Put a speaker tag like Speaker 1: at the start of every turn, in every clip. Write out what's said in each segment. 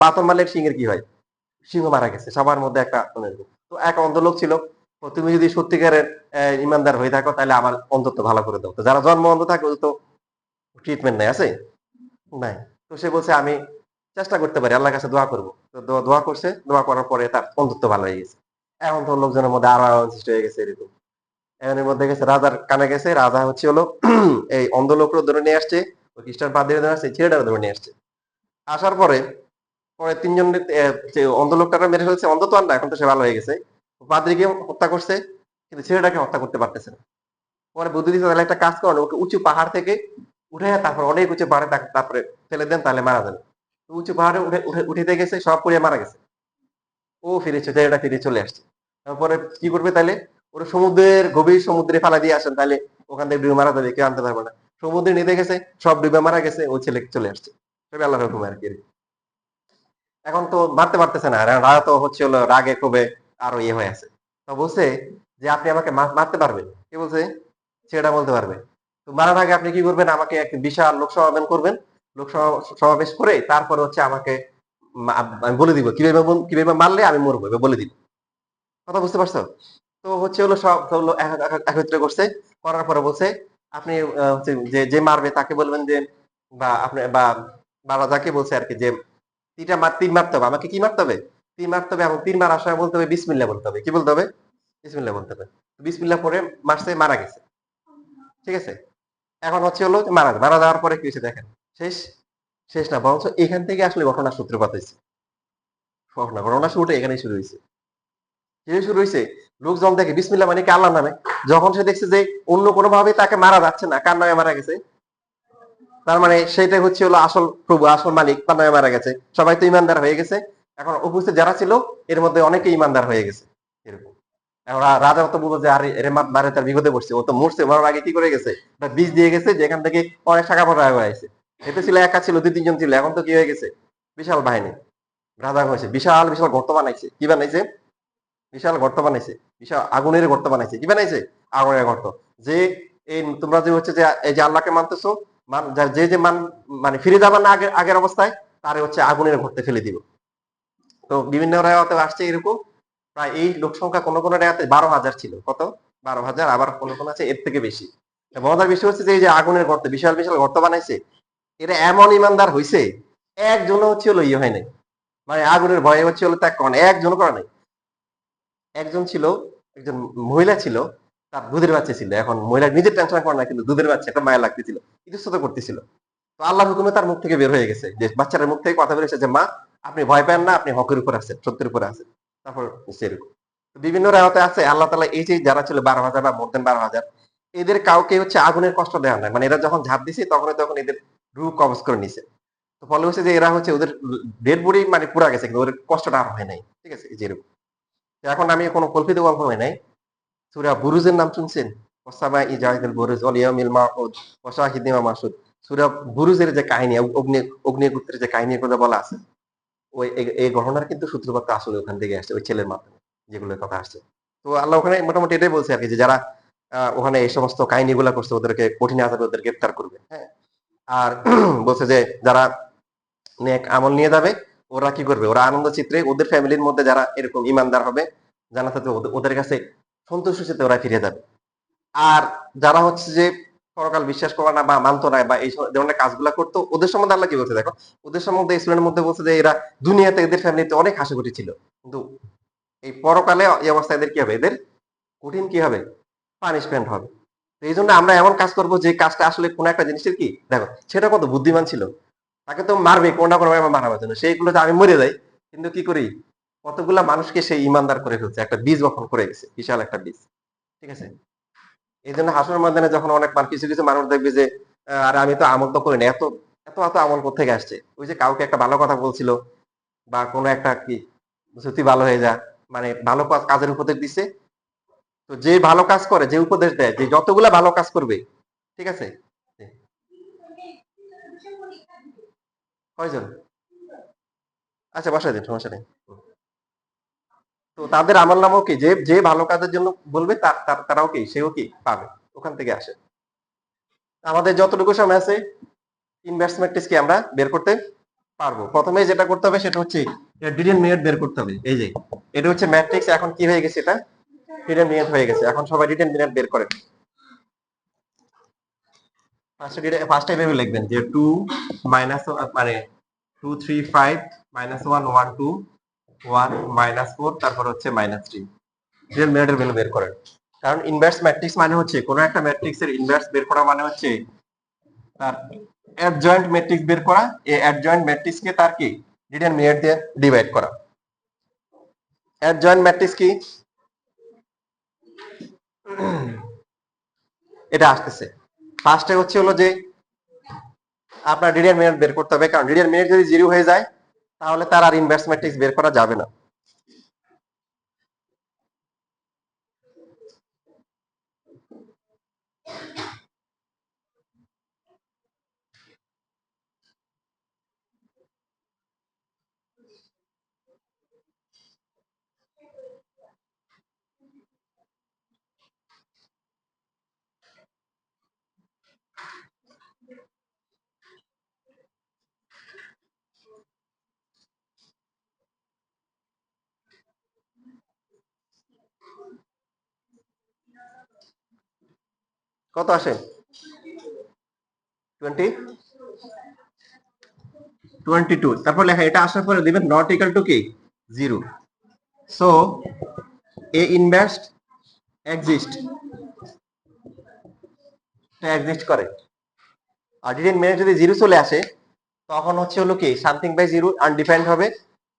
Speaker 1: পাথর মারলে সিংহের কি হয়? সিংহ মারা গেছে সবার মধ্যে একটা তো এক অন্ধ লোক ছিল। তো তুমি যদি সত্যিকারের ইমানদার হয়ে থাকো তাহলে আমার অন্ধত্ব ভালো করে দাও। তো যারা জন্ম অন্ধ থাকে ওদের তো ট্রিটমেন্ট নাই আছে? নাই। তো সে বলছে আমি চেষ্টা করতে পারি, আল্লাহর কাছে দোয়া করব। তো দোয়া করছে, দোয়া করার পরে তার অন্ধত্ব ভালো হয়ে গেছে। এখন তো লোকজনের মধ্যে আরো সৃষ্টি হয়ে গেছে এরকম। এখন এর মধ্যে গেছে রাজার কানে গেছে, রাজা হচ্ছে হলো এই অন্ধ লোকরা ধরে নিয়ে আসছে, ওই খ্রিস্টান পাদ্রীরা ধরে আসছে, ছেলেটাও ধরে নিয়ে আসছে। আসার পরে পরে ৩ জন যে অন্ধ লোকটাকে মেরে ফেলছে, অন্ধ তো আর না, এখন তো সে ভালো হয়ে গেছে। পাদ্রীকে হত্যা করছে, কিন্তু ছেলেটাকে হত্যা করতে পারতেছে না। পরে বুদ্ধি দিচ্ছে তাহলে একটা কাজ করেন, ওকে উঁচু পাহাড় থেকে উঠে তারপর অনেক উঁচু পাহাড়ে তারপরে ফেলে দেন, তাহলে মারা যাবে। তো উঁচু পাহাড়ে উঠিতে গেছে, সব পুড়িয়ে মারা গেছে। ও ফিরেছে, ছেলেটা ফিরে চলে আসছে। তারপরে কি করবে তাহলে? ওরা সমুদ্রের গভীর সমুদ্রে ফালা দিয়ে আসেন, তাহলে ওখান থেকে ডুবে মারা যাবে, কেউ আনতে পারবে না। সমুদ্রে নিতে গেছে, সব ডুবে মারা গেছে, ওই ছেলে চলে আসছে। সবই আল্লাহর হুকুম আর কি। এখন তো মারতে পারতেছে না, রাজা তো হচ্ছে হলো রাগে ক্ষোভে আরো ইয়ে হয়ে আছে। তো বলছে যে আপনি আমাকে মারতে পারবেন? কে বলছে? ছেলেটা বলতে পারবে। তো মারার আগে আপনি কি করবেন? আমাকে এক বিশাল লোক সমাবেশ করবেন। লোক সমাবেশ করে তারপরে হচ্ছে আমাকে আমি বলে দিব কিভাবে কিভাবে মারলে আমি মরবো, এবার বলে দিব। কথা বুঝতে পারছো? তো হচ্ছে হলো সব হলো একত্রে করছে। করার পরে বলছে আপনি হচ্ছে যে যে মারবে তাকে বলবেন যে, বা আপনি বা রাজাকে বলছে আরকি যে তীর মারতে হবে। আমাকে কি মারতে হবে? তীর মারতে হবে এবং তীর মারার সময় বলতে হবে বিসমিল্লাহ বলতে হবে। কি বলতে হবে? বিসমিল্লাহ বলতে হবে। বিসমিল্লাহ পরে মারছে, মারা গেছে। ঠিক আছে? এখন হচ্ছে হলো মারা যাওয়ার পরে কি হয়েছে দেখেন। শেষ? শেষ না, বরঞ্চ এখান থেকে আসলে ঘটনার সূত্রপাত হইছে। ঘটনা শুরুটা এখানেই শুরু হইছে। কিভাবে শুরু হইছে? লোকজন দেখে বিসমিল্লাহ মানে কি আল্লাহর নামে। যখন সে দেখছে যে অন্য কোনোভাবে তাকে মারা যাচ্ছে না, কার নামে মারা গেছে? তার মানে সেটাই হচ্ছে হলো আসল প্রভু, আসল মালিক, তার নামে মারা গেছে। সবাই তো ইমানদার হয়ে গেছে। এখন উপস্থিত যারা ছিল এর মধ্যে অনেকে ইমানদার হয়ে গেছে। এরকম। এখন রাজা তো বলবো যে আরে এরে মারে, তার বিপদে পড়ছে, ও তো মরছে, মরার আগে কি করে গেছে? একটা বীজ দিয়ে গেছে যেখান থেকে অনেক টাকা পয়সা হয়ে আছে। এতে ছিল একা, ছিল দুই তিনজন ছিল, এখন তো কি হয়ে গেছে? বিশাল বাহিনী। রাজা হয়েছে, বিশাল বিশাল গর্ত বানাইছে। কি বানাইছে? বিশাল গর্ত বানাইছে। বিশাল আগুনের গর্ত বানাইছে। কি বানাইছে? আগুনের গর্ত। যে এই তোমরা যে হচ্ছে যে এই যে আল্লাহকে মানতেছো, যে যে মানে ফিরে যাবে না আগের অবস্থায়, তারে হচ্ছে আগুনের গর্তে ফেলে দিব। তো বিভিন্ন রায়তে আসছে এরকম। প্রায় এই লোক সংখ্যা কোন কোন রায়তে ১২,০০০ ছিল। কত? ১২,০০০। আবার কোন কোন আছে এর থেকে বেশি। মজার বিষয় হচ্ছে যে এই যে আগুনের গর্তে বিশাল বিশাল গর্ত বানাইছে, এরা এমন ইমানদার হইছে, একজনও হচ্ছে হলো ইয়ে হয় নাই। মানে আগুনের ভয়ে হচ্ছে হলো ত্যাগ করে নাই, একজনও করে নাই। একজন ছিল, একজন মহিলা ছিল, তার দুধের বাচ্চা ছিল। এখন মহিলা নিজের টেনশন করে না, কিন্তু দুধের বাচ্চা একটা মায়া লাগতেছিল, ইতস্তত করতেছিল। তো আল্লাহর হুকুমে তার মুখ থেকে বের হয়ে গেছে, যে বাচ্চাটার মুখ থেকে কথা বেরিয়েছে যে মা আপনি ভয় পান না, আপনি হকের উপর আছেন, সত্যের উপরে আছেন। তারপর সেরকম বিভিন্ন রায়তে আছে আল্লাহ তালা এই যে যারা ছিল ১২,০০০ বা মোর দেন ১২,০০০, এদের কাউকে হচ্ছে আগুনের কষ্ট দেওয়া নাই। মানে এরা যখন ঝাঁপ দিছে তখন এদের রূহ কবজ করে নিছে। তো ফলে হচ্ছে যে এরা হচ্ছে ওদের ডেড বডি মানে পুরা গেছে, কিন্তু ওদের কষ্টটা আর হয় নাই। ঠিক আছে? যেরকম এখন আমি কোনো কল্পিত গল্প হয় নাই। সূরা বুরুজের নাম শুনছেন? ওয়াসামাই যাতিল বুরুজ ওয়াল ইয়াউমিল মাউউদ ওয়া শাহিদিন ওয়া মাসুদ। সূরা বুরুজের যে কাহিনী, অগ্নিপুত্রের যে কাহিনীর কথা বলা আছে, ওই এই ঘটনার কিন্তু সূত্রপাত আসলে ওখান থেকে আসছে, ওই ছেলের মাধ্যমে যেগুলোর কথা আসছে। তো আল্লাহ ওখানে মোটামুটি এটাই বলছে আরকি যে যারা ওখানে এই সমস্ত কাহিনীগুলা করছে ওদেরকে কঠিন আযাবে ওদের গ্রেফতার করবে। হ্যাঁ? আর বলছে যে যারা নেক আমল নিয়ে যাবে, ওরা কি করবে? ওরা আনন্দ চিত্রে ওদের ফ্যামিলির মধ্যে যারা এরকম ঈমানদার হবে, জান্নাতে ওদের কাছে সন্তুষ্ট চিত্তে ওরা ফিরে যাবে। আর যারা হচ্ছে যে পরকাল বিশ্বাস করে না বা মানতো না বা এই ধরনের কাজগুলা করতো, ওদের সম্বন্ধে আল্লাহ কি বলছে দেখো? ওদের সম্বন্ধে ইসলামের মধ্যে বলছে যে এরা দুনিয়াতে এদের ফ্যামিলিতে অনেক হাসিখুশি ছিল। কিন্তু এই পরকালে এই অবস্থায় এদের কি হবে? এদের কঠিন কি হবে? পানিশমেন্ট হবে। তো এইজন্য আমরা এমন কাজ করব যে কাজটা আসলে কোন একটা জিনিসের কি দেখো, সেটা কত বুদ্ধিমান ছিল। তাকে তো মারবে কোন না কোনভাবে মারার জন্য। সেইগুলোতে আমি মরে যাই। কিন্তু কি করি? কতগুলা মানুষকে সে ঈমানদার করে ফেলছে। একটা বীজ বপন করে গেছে। বিশাল একটা বীজ। ঠিক আছে? এইজন্য হাসরের ময়দানে যখন অনেক কিছু কিছু মানুষ দেখবে যে আরে আমি তো আমল তো করি না। এত আমল কোত্থেকে আসছে? ওই যে কাউকে একটা ভালো কথা বলছিল বা কোন একটা কি তুই ভালো হয়ে যা। মানে ভালো কাজের উপদেশ দিছে। তো যে ভালো কাজ করে, যে উপদেশ দেয়, যে যতগুলা ভালো কাজ করবে, ঠিক আছে? কয়জন? আচ্ছা বাসায় দিন, সমস্যা নেই। তো তাদের আমলনামাও কি যে যে ভালো কাজের জন্য বলবে তারাও কি সেও কি পাবে, ওখান থেকে আসে। আমাদের যতটুকু সময় আছে ইনভেস্টমেন্ট কি আমরা বের করতে পারবো। প্রথমে যেটা করতে হবে সেটা হচ্ছে ডিটারমিনেন্ট বের করতে হবে। এই যে এটা হচ্ছে ম্যাট্রিক্স, এখন কি হয়ে গেছে, এটা ডিটারমিনেন্ট হয়ে গেছে। এখন সবাই ডিটারমিনেন্ট বের করেন। ফার্স্টে এভাবে লিখবেন যে 2 মাইনাস মানে 2 3 5 মাইনাস 1 1 2 1 মাইনাস 4 তারপর হচ্ছে মাইনাস 3। ডিটারমিনেন্টের ভ্যালু বের করেন। কারণ ইনভার্স ম্যাট্রিক্স মানে হচ্ছে কোন একটা ম্যাট্রিক্সের ইনভার্স বের করা মানে হচ্ছে তার অ্যাডজয়েন্ট ম্যাট্রিক্স বের করা, এই অ্যাডজয়েন্ট ম্যাট্রিক্সকে তার কি ডিটারমিনেন্ট দিয়ে ডিভাইড করা। অ্যাডজয়েন্ট ম্যাট্রিক্স কি, এটা আসতেছে। ফার্স্টে হচ্ছে হলো যে আপনার ডিটারমিনেন্ট বের করতে হবে, কারণ ডিটারমিনেন্ট যদি 0 হয়ে যায় তাহলে তার আর ইনভার্স ম্যাট্রিক্স বের করা যাবে না। কত আসে? 20 22। তারপর লেখা এটা আসার পরে দিবেন নট ইকুয়াল টু কি 0। সো এ ইনভার্স এক্সিস্ট, এটা এক্সিস্ট করে। আর ডিটারমিনেন্ট যদি 0 চলে আসে তখন হচ্ছে হলো কি সামথিং বাই 0 আনডিফাইন্ড হবে,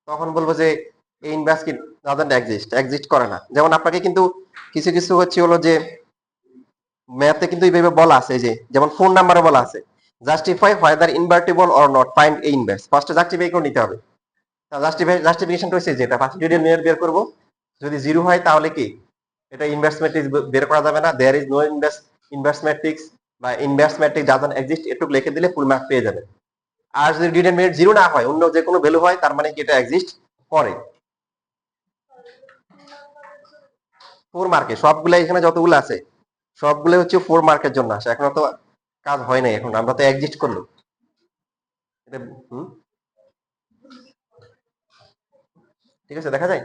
Speaker 1: তখন বলবো যে এ ইনভার্স কি ডাজন্ট এক্সিস্ট, এক্সিস্ট করে না। যেমন আপনাকে কিন্তু কিছু কিছু হচ্ছে হলো যে ম্যাথে কিন্তু এইভাবে বলা আছে, যে যেমন ফোন নাম্বারে বলা আছে justify whether invertible or not, find A inverse. ফার্স্টে জাস্টিফাই করে নিতে হবে। জাস্টিফিকেশনটা হচ্ছে যে এটা ফার্স্ট ডিটারমিনেন্ট বের করব, যদি 0 হয় তাহলে কি এটা ইনভার্স ম্যাট্রিক্স বের করা যাবে না, there is no inverse matrix বা ইনভার্স ম্যাট্রিক্স ডাজন্ট এক্সিস্ট, এটুকু লিখে দিলে ফুল মার্ক পেয়ে যাবেন। আর যদি ডিটারমিনেন্ট 0 না হয়, অন্য যে কোনো ভ্যালু হয়, তার মানে কি এটা এক্সিস্ট করে। 4 মার্কে সবগুলো, এখানে যতগুলো আছে সবগুলো হচ্ছে 4 মার্কের জন্য আসে। এখনো তো কাজ হয় নাই, এখন আমরা তো এক্সিস্ট করলো এটা। ঠিক আছে, দেখা যায়।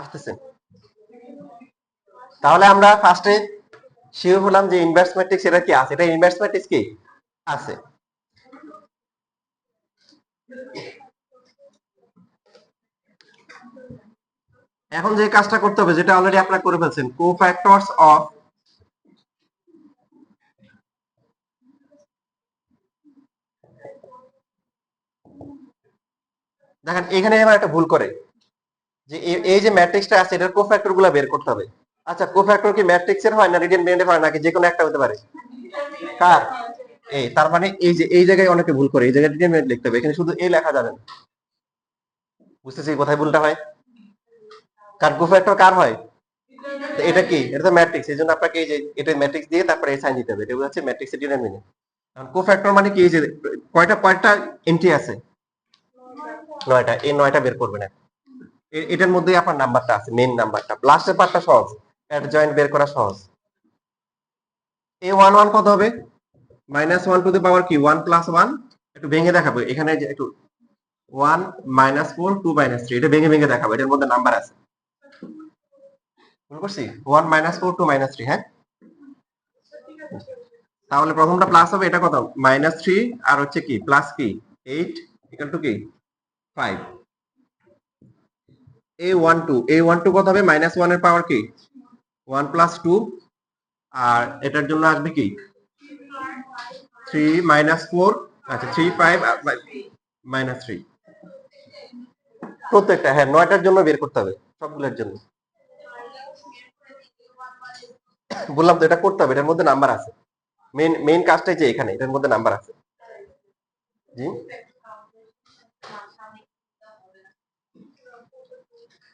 Speaker 1: আসতেছে। তাহলে আমরা ফার্স্টে শিওর হলাম যে ইনভার্স ম্যাট্রিক্স এটা কি আছে, এটা ইনভার্স ম্যাট্রিক্স কি আছে। এখন যে কাজটা করতে হবে, যেটা অলরেডি আপনারা করে ফেলছেন, কোফ্যাক্টরস অফ, দেখেন এখানে এবার একটা ভুল করে যে এই যে ম্যাট্রিক্সটা আছে এটার কোফ্যাক্টর গুলা বের করতে হবে। আচ্ছা, কোফ্যাক্টর কি ম্যাট্রিক্সের হয় না ডিটারমিনেন্টের হয়, নাকি যে কোনো একটা হতে পারে? কার? এই, তার মানে এই যে এই জায়গায় অনেকে ভুল করে, এই জায়গায় ডিটারমিনেন্ট লিখতে হবে, এখানে শুধু এ লেখা যাবে না। বুঝতেছি কোথায় ভুলটা হয়। কার কোফ্যাক্টর কার হয়? তো এটা কি, এটা তো ম্যাট্রিক্স, এই জন্য আপনাকে এই যে এটা ম্যাট্রিক্স দিয়ে তারপরে এই সাইন দিতে হবে, এটা হচ্ছে ম্যাট্রিক্সের ডিটারমিনেন্ট। এখন কোফ্যাক্টর মানে কি, এই যে কয়টা কয়টা এন্ট্রি আছে, 9টা, এই 9টা বের করবেন। এটার মধ্যেই আপনার নাম্বারটা আছে, মেইন নাম্বারটা। লাস্টের পার্টটা সহজ, অ্যাডজয়েন্ট বের করা সহজ। a11 কত হবে? -1 টু দ্য পাওয়ার কি 1 প্লাস 1। একটু ভেঙে দেখাবো এখানে, যে একটু 1 -4 2 -3, এটা ভেঙে ভেঙে দেখাবো, এটার মধ্যে নাম্বার আছে। বুঝতে পারছি, 1 -4 2 -3। হ্যাঁ, তাহলে প্রথমটা প্লাস হবে, এটা কত -3, আর হচ্ছে কি প্লাস কি 8 ইকুয়াল টু কি 5। a12 কত হবে? -1 এর পাওয়ার কি 1 প্লাস 2, আর এটার জন্য আসবে কি 3 -4, আচ্ছা 3 5 -3 প্রত্যেকটা। হ্যাঁ, 9টার জন্য বের করতে হবে, সবগুলোর জন্য। বললাম তো এটা করতে হবে, এটার মধ্যে নাম্বার আছে। মেইন মেইন কাজটাই যে এখানে, এটার মধ্যে নাম্বার আছে। জি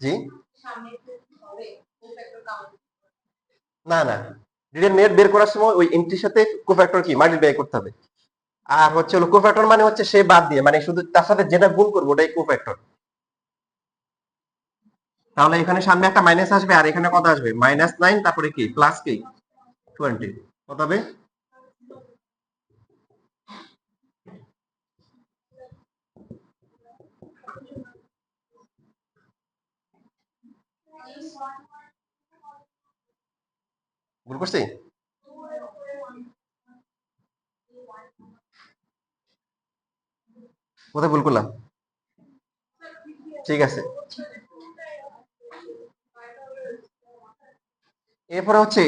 Speaker 1: জি, না না, ডিটারমিনেন্ট বের করার সময় ওই এন্ট্রির সাথে কোফ্যাক্টর কি মাল্টিপ্লাই করতে হবে। আর হচ্ছে হলো কোফ্যাক্টর মানে হচ্ছে সে বাদ দিয়ে, মানে শুধু তার সাথে যেটা গুণ করবো ওটাই কোফ্যাক্টর। তাহলে এখানে সামনে একটা মাইনাস আসবে আর এখানে কত আসবে? -9 তারপরে কি প্লাস কি 20 কত হবে? ভুল করছি? কোথায় ভুল করলাম? ঠিক আছে, এরপরে হচ্ছে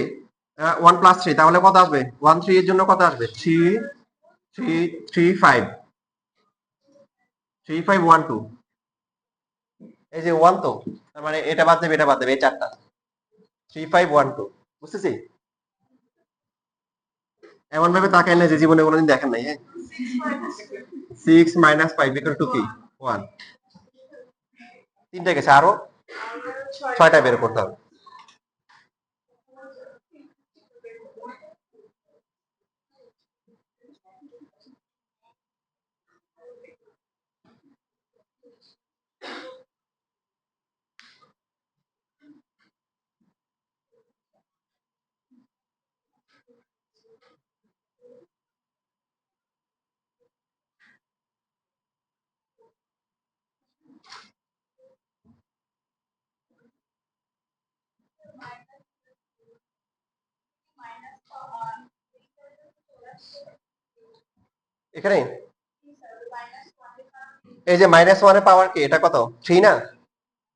Speaker 1: 1 + 3 তাহলে কত আসবে? 1 3 এর জন্য কত আসবে? 3 3 3 5 3 5 1 2 এই যে 1 তো তার মানে এটা বাদ দেবে এটা বাদ দেবে এই চারটা 3 5 1 2 বুঝতেছি? এমন ভাবে তাকাই না যে জীবনে কোনোদিন দেখেন নাই, হ্যাঁ? 6 - 5 = কি 1 তিনটা গেছে আরো ছয়টা বের করতে হবে। এখানে এই যে -1 এর পাওয়ার কি এটা কত 3 না?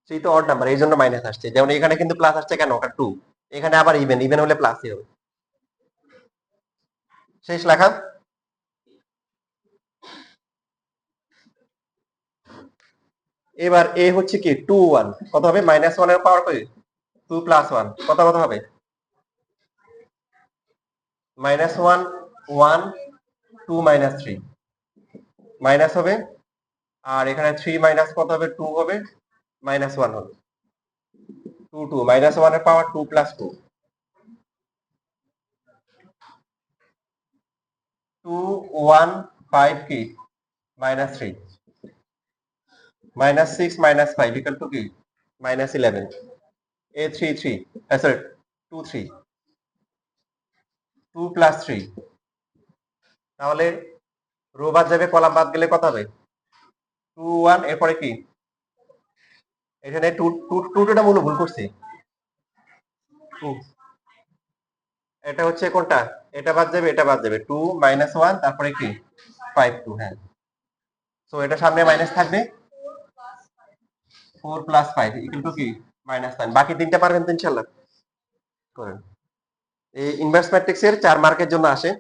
Speaker 1: 3 তো অড নাম্বার এই জন্য মাইনাস আসছে, যেমন এখানে কিন্তু প্লাস আসছে কেন ওটা 2, এখানে আবার ইভেন ইভেন হলে প্লাসই হবে। শেষ লেখা। এবার এ হচ্ছে কি 2 1 কত হবে? -1 এর পাওয়ার কই 2 + 1 কত কত হবে? -1 1 2 -3 মাইনাস হবে, আর এখানে 3 মাইনাস কত হবে? 2 হবে, -1 হবে 2 2 -1 এর পাওয়ার 2 + 2 2 1 5 কি -3 -6 -5 কি -11 a 3 3 সরি 2 3 2 + 3 তাহলে রো বাদ যাবে কলাম বাদ গেলে কত হবে? 2 1 এরপরে কি এখানে 2 2 2 টা মূল ভুল করছি 2 এটা হচ্ছে কোনটা? এটা বাদ যাবে এটা বাদ যাবে 2 -1 তারপরে কি 5 2 হ্যাঁ, সো এটা সামনে মাইনাস থাকবে 4 + 5 কি -9 বাকি তিনটা পারবেন তো ইনশাআল্লাহ করেন। এই ইনভার্স ম্যাট্রিক্স এর 4 মার্কের জন্য আসে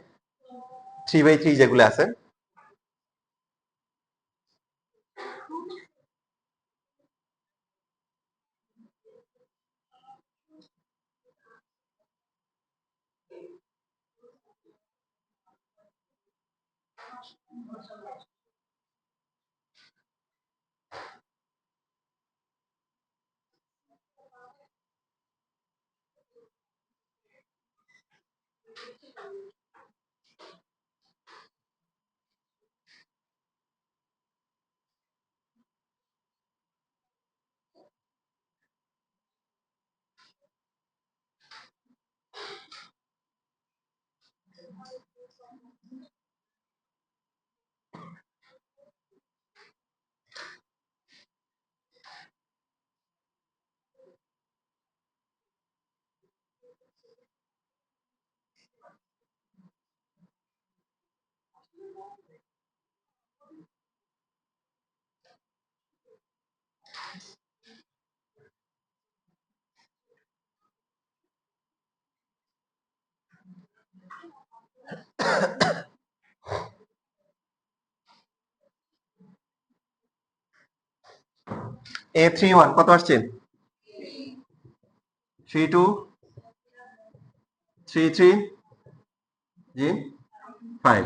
Speaker 1: 3/3 যেগুলো আছে। A31 কত আসছে? 32 33 জি 5।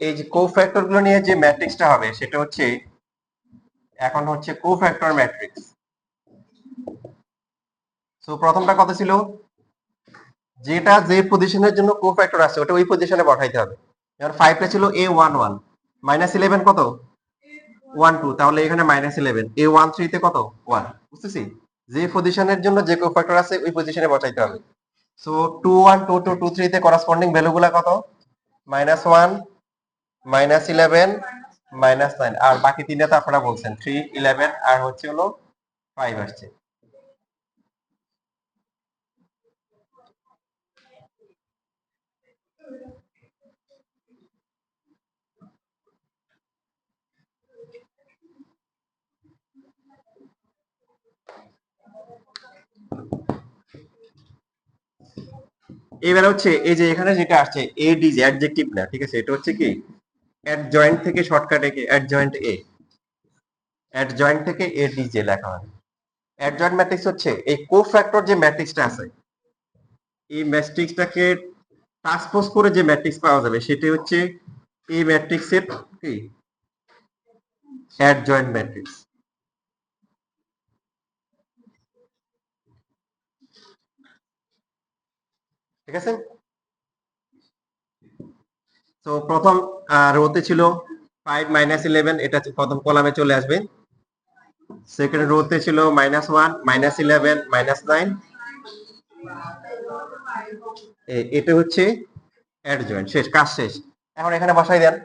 Speaker 1: এই যে কোফ্যাক্টর গুলো নিয়ে যে ম্যাট্রিক্সটা হবে সেটা হচ্ছে এখন হচ্ছে কোফ্যাক্টর ম্যাট্রিক্স। সো প্রথমটা কত ছিল, যেটা যে পজিশনের জন্য কোফ্যাক্টর আছে ওটা ওই পজিশনে বসাইতে হবে। যেমন 5 টা ছিল a11 -11 কত 12, তাহলে এখানে -11 a13 তে কত 1, বুঝতেছি? যে পজিশনের জন্য যে কোফ্যাক্টর আছে ওই পজিশনে বসাইতে হবে। সো 21 22 23 তে করসপন্ডিং ভ্যালুগুলা কত, -1 -11 -9, আর বাকি তিনটা তো আপনারা বলছেন 3 11 আর হচ্ছে হলো 5 আসছে। এবার হচ্ছে এই যে এখানে যেটা আসছে এডিজ অ্যাডজেক্টিভ না, ঠিক আছে, এটা হচ্ছে কি অ্যাডজয়েন্ট থেকে শর্টকাটে কি অ্যাডজয়েন্ট থেকে এডিজে লেখা হয়। অ্যাডজয়েন্ট ম্যাট্রিক্স হচ্ছে এই কোফ্যাক্টর যে ম্যাট্রিক্সটা আছে এই ম্যাট্রিক্সটাকে ট্রান্সপোজ করে যে ম্যাট্রিক্স পাওয়া যাবে সেটা হচ্ছে এই ম্যাট্রিক্সের কি অ্যাডজয়েন্ট ম্যাট্রিক্স, ঠিক আছে? তো প্রথম রোতে ছিল 5 -11, এটা প্রথম কলামে চলে আসবে। সেকেন্ড রোতে ছিল -1 -11 -9, এটা হচ্ছে অ্যাডজয়েন্ট, শেষ, কাজ শেষ। এখন এখানে বসাই দেন।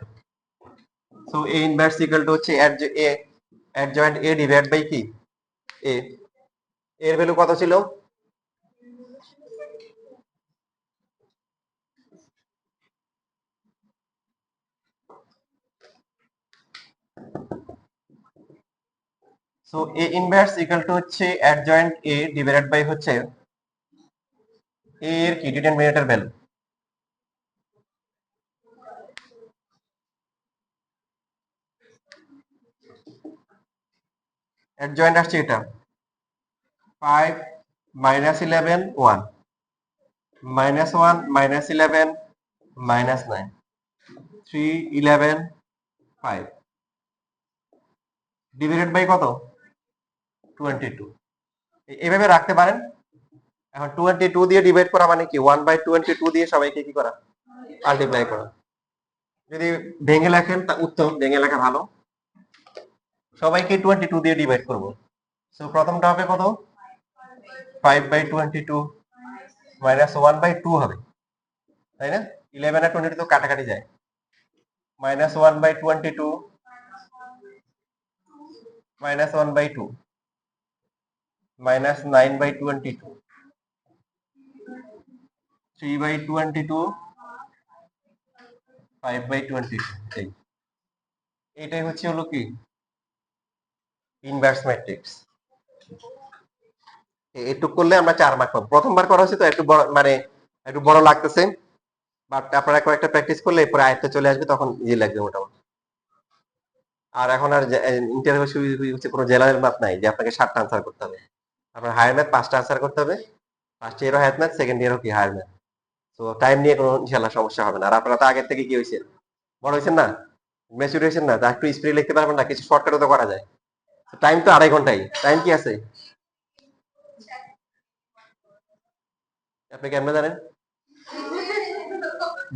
Speaker 1: So A inverse equal to হচ্ছে অ্যাডজয়েন্ট এ ডিভাইড বাই কি এ, এর ভ্যালু কত ছিল, so A inverse equal to হচ্ছে অ্যাডজয়েন্ট এ ডিভাইডেড বাই হচ্ছে এ এর কি ডিটারমিনেন্টের ভ্যালু। অ্যাডজয়েন্ট আসছে এটা 5 -11 1 -1 -11 -9 3 11 5 ডিভাইডেড বাই কত 22, এভাবে রাখতে পারেন। এখন 22 দিয়ে ডিভাইড করা মানে কি 1/22 দিয়ে সবাইকে কি করা মাল্টিপ্লাই করা। যদি ভেঙে লেখেন তা উত্তম, ভেঙে লেখা ভালো। সবাইকে 22 দিয়ে ডিভাইড করব। সো প্রথমটা হবে কত 5/22 -1/2 হবে, তাই না? 11 আর 22 তো কাটাকাটি যায়। -1/22 -1/2 -9/22 3/22 5/22, এটাই হচ্ছে হলো কি ইনভার্স ম্যাট্রিক্স। একটু করলে আমরা 4 মার্ক পাবো। প্রথমবার করা হচ্ছে তো একটু বড়, মানে একটু বড় লাগতেছে, বাট আপনারা কয়েকটা প্র্যাকটিস করলে পরে আয়ত্তে চলে আসবে, তখন ইজি লাগবে মোটামুটি। আর এখন আর ইন্টারভিউ হচ্ছে কোনো জেনারেল ম্যাথ নাই যে আপনাকে 7টা আনসার করতে হবে। আপনার হায়ার ম্যাথ 5টা আনসার করতে হবে, ফার্স্ট ইয়ারও হায়ার ম্যাথ, সেকেন্ড ইয়ারও কি হায়ার ম্যাথ। তো টাইম নিয়ে কোনো ইনশাল্লাহ সমস্যা হবে না। আর আপনারা তো আগের থেকে কি হয়েছে, বড় হয়েছেন না, ম্যাচিউর হয়েছেন না, তা একটু স্পিডে লিখতে পারবেন না, কিছু শর্টকাটও তো করা যায়। টাইম তো 2.5 ঘন্টাই, টাইম কি আছে, আপনি কেমনে জানেন?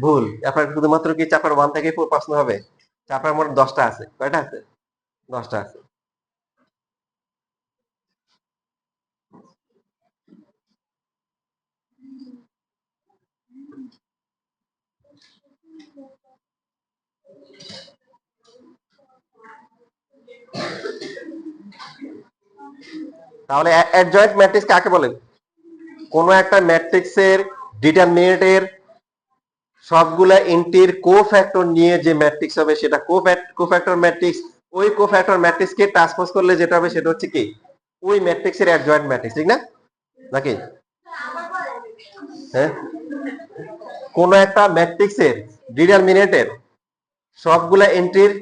Speaker 1: ভুল। আপনার শুধুমাত্র কি চ্যাপ্টার 1 থেকে প্রশ্ন হবে? চ্যাপ্টার মোট 10টা আছে, কয়টা আছে? 10টা আছে। তাহলে অ্যাডজয়েন্ট ম্যাট্রিক্স কাকে বলে? কোন একটা ম্যাট্রিক্সের ডিটারমিনেন্টের সবগুলা এন্ট্রির কোফ্যাক্টর নিয়ে যে ম্যাট্রিক্স হবে সেটা কোফ্যাক্টর ম্যাট্রিক্স। ওই কোফ্যাক্টর ম্যাট্রিক্সকে ট্রান্সপোজ করলে যেটা হবে সেটা হচ্ছে কি ওই ম্যাট্রিক্সের অ্যাডজয়েন্ট ম্যাট্রিক্স, ঠিক না নাকি? হ্যাঁ, কোন একটা ম্যাট্রিক্সের ডিটারমিনেন্টের সবগুলা এন্ট্রির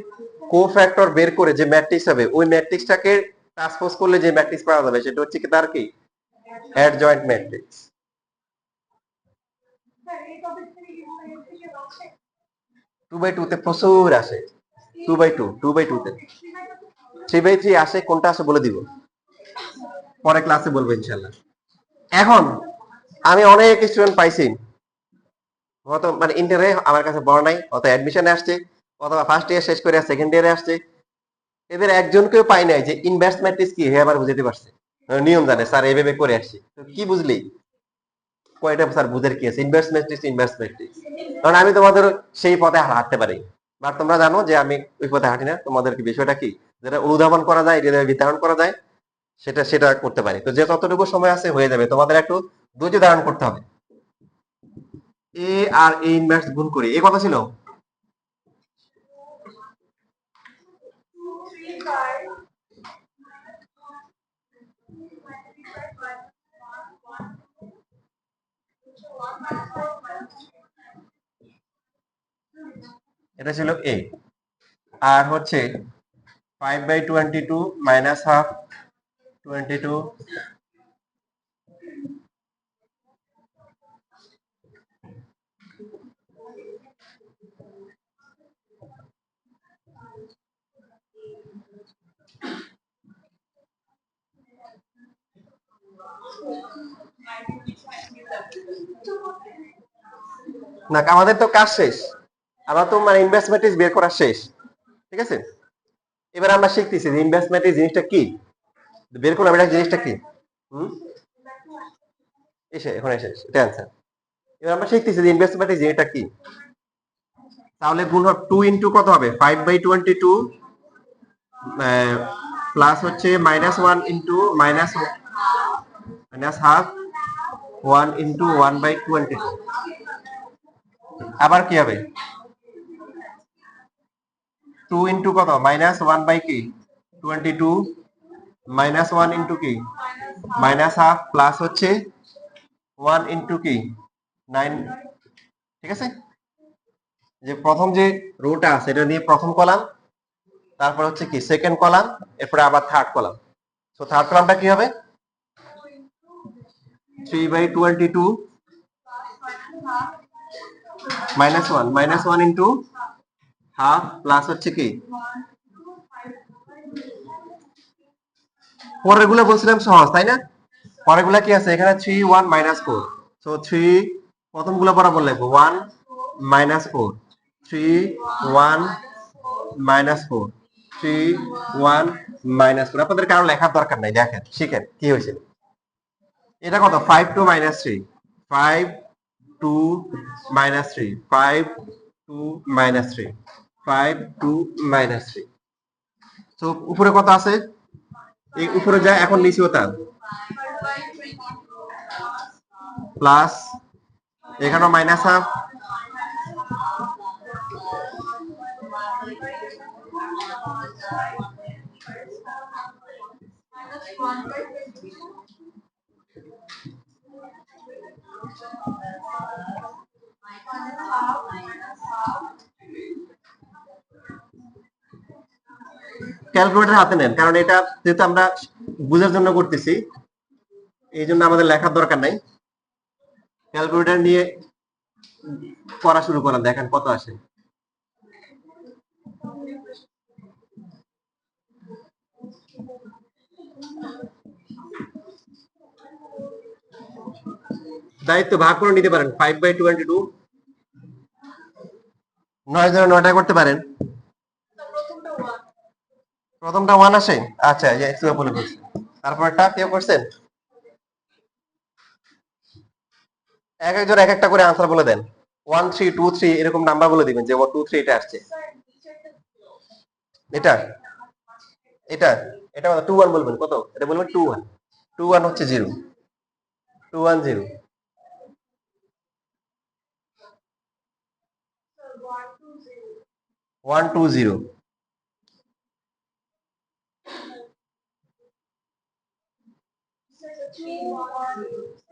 Speaker 1: কোফ্যাক্টর বের করে যে ম্যাট্রিক্স হবে ওই ম্যাট্রিক্সটাকে ট্রান্সপোজ করলে যে ম্যাট্রিক্স পাওয়া যাবে সেটা হচ্ছে কি তার কি অ্যাডজয়েন্ট 2/2 তে প্রচুর আসে, 2/2, 2/2 তে 3/3 আসে, কোনটা আসে বলে দিব, পরে ক্লাসে বলবো ইনশাল্লাহ। এখন আমি অনেক স্টুডেন্ট পাইছি, হয়তো মানে ইন্টারে আমার কাছে বড় নাই, অত অ্যাডমিশনে আসছে, অথবা ফার্স্ট ইয়ার শেষ করে সেকেন্ড ইয়ারে আসছে, এদের একজনকেও পাই নাই যে ইনভার্স ম্যাট্রিক্স কি হে আবার বুঝাতে পারছে, নিয়ম জানে স্যার এইভাবে করে আসছি, তো কি বুঝলি, কয়টা স্যার বুঝের কি আছে, ইনভার্স ম্যাট্রিক্স, ইনভার্স ম্যাট্রিক্স, কারণ আমি তোমাদের সেই পথে হাঁটতে পারি, বা তোমরা জানো যে আমি ওই পথে হাঁটি না, তোমাদের কি বিষয়টা কি, যেটা অনুধাবন করা যায়, যেটা বিতরণ করা যায়, সেটা সেটা করতে পারি, তো যে ততটুকু সময় আছে হয়ে যাবে, তোমাদের একটু ধৈর্য ধারণ করতে হবে। এ আর এ ইনভার্স গুণ করি, এই কথা ছিল। এটা ছিল এ, আর হচ্ছে 5/22 মাইনাস হাফ 22, না আমাদের তো কাজ শেষ, আমরা তো মানে ইনভেস্টমেন্ট বের করা শেষ, ঠিক আছে, এবার আমরা শিখতেছি যে ইনভেস্টমেন্ট জিনিসটা কি, বের করলাম এটা জিনিসটা কি, হুম, এসে এখন এসে এটা অ্যান্সার, এবার আমরা শিখতেছি যে ইনভেস্টমেন্ট জিনিসটা কি, তাহলে গুণ হবে 2 ইনটু কত হবে 5/22 প্লাস হচ্ছে -1 ইনটু মাইনাস হাফ 1 ইনটু 1/22, আবার কি হবে 2 ইনটু কত -1 বাই কি 22 -1 ইনটু কি মাইনাস হাফ প্লাস হচ্ছে 1 ইনটু কি 9, ঠিক আছে, যে প্রথম যে রোটা আছে এটা নিয়ে প্রথম কলাম, তারপর হচ্ছে কি সেকেন্ড কলাম, এরপরে আবার থার্ড কলাম, তো থার্ড কলামটা কি হবে 3/22 -1 ইনটু হাফ প্লাস হচ্ছে কি পরের গুলো বলছিলাম সহজ তাই না, পরের গুলা কি আছে এখানে 3 1 -4, সো 3 প্রথম গুলো বরাবর লিখবো 1 -4 3 1 -4 3 1 -4, আপনাদের কারো লেখার দরকার নাই, দেখেন শিখেন কি হয়েছিল, এটা কত 5 2 -3 5 2 -3 5 2 -3 5 2 -3, তো উপরে কত আছে, এই উপরে যায় এখন নিচেও তার প্লাস, এখানেও মাইনাস হাফ, ক্যালকুলেটর হাতে নেন, কারণ এটা যেহেতু আমরা বুঝার জন্য করতেছি, এই জন্য আমাদের লেখার দরকার নাই, ক্যালকুলেটর নিয়ে করা শুরু করেন, দেখেন কত আসে। দায়িত্ব ভাগ করে নিতে পারেন 5/22, 9 জনে 9টা করতে পারেন, প্রথমটা 1 আসে, আচ্ছা এই যে বলে বলছি, তারপরটা কেউ করছেন, এক একজন এক একটা করে আনসার বলে দেন, 1 3 2 3 এরকম নাম্বার বলে দিবেন যে 2 3 এটা আসছে, এটা এটা এটা 2 1 বলবেন, কত এটা বলবেন 2 1, 2 1 হচ্ছে 0, 2 1 0, 1 2 0,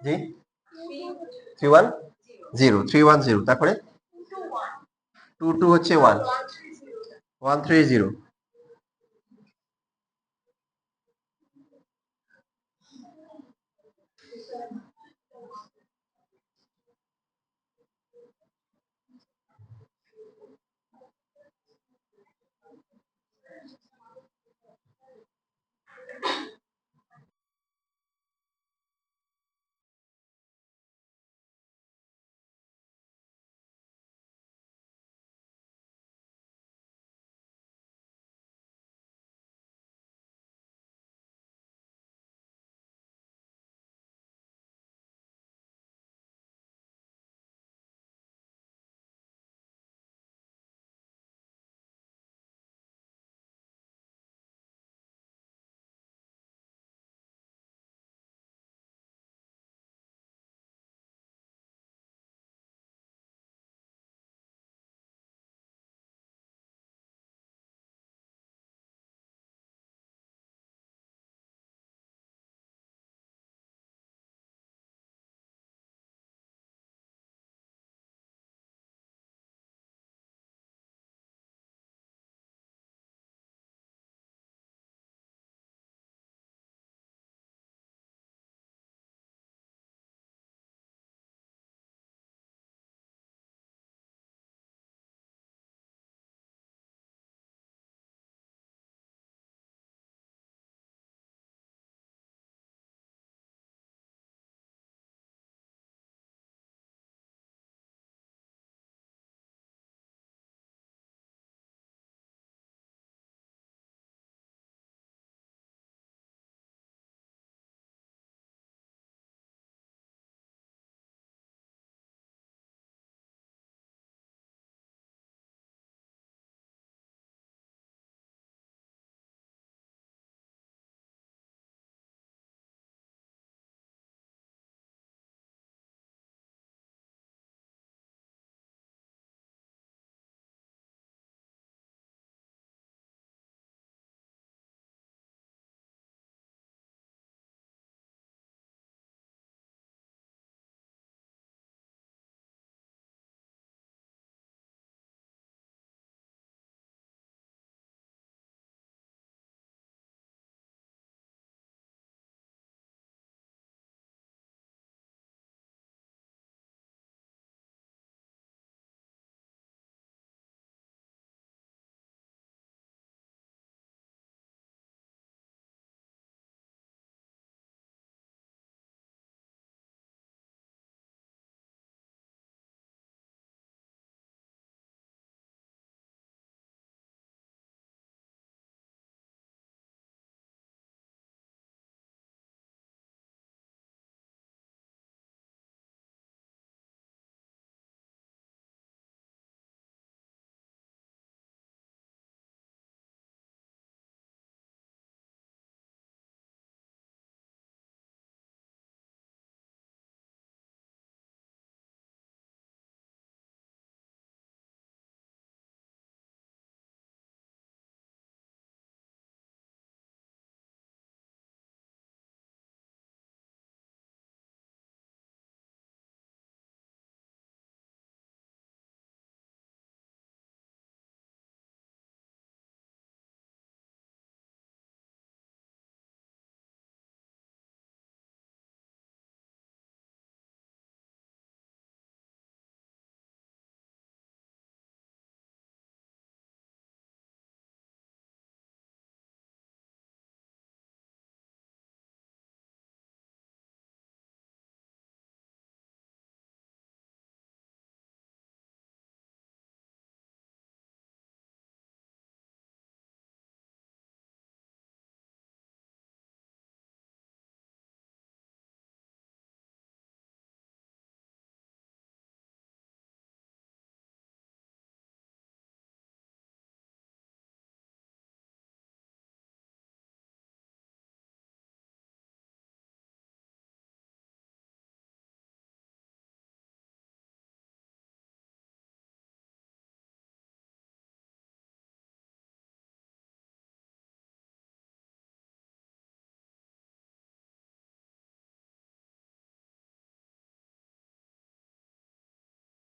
Speaker 1: জি 3 1 0 3 1 0, তারপরে 2 2 হচ্ছে 1 1 3 0,